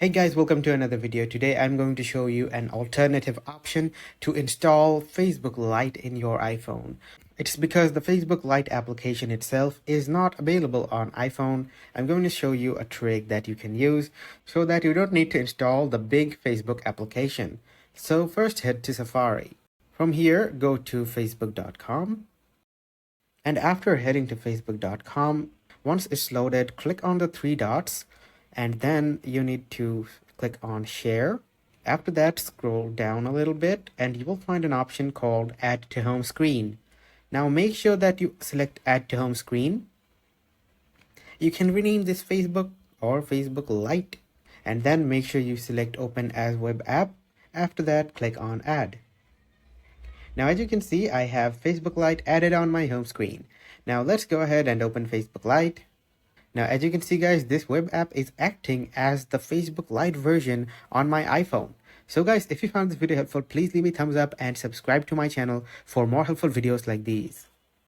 Hey guys, welcome to another video. Today I'm going to show you an alternative option to install Facebook Lite in your iPhone. It's because the Facebook Lite application itself is not available on iPhone. I'm going to show you a trick that you can use so that you don't need to install the big Facebook application. So first head to Safari. From here, go to facebook.com. And after heading to facebook.com, once it's loaded, click on the three dots and then you need to click on share. After that, scroll down a little bit and you will find an option called add to home screen. Now make sure that you select add to home screen. You can rename this Facebook or Facebook Lite and then make sure you select open as web app. After that, click on add. Now as you can see, I have Facebook Lite added on my home screen. Now let's go ahead and open Facebook Lite. Now as you can see guys, this web app is acting as the Facebook Lite version on my iPhone. So guys, if you found this video helpful, please leave a thumbs up and subscribe to my channel for more helpful videos like these.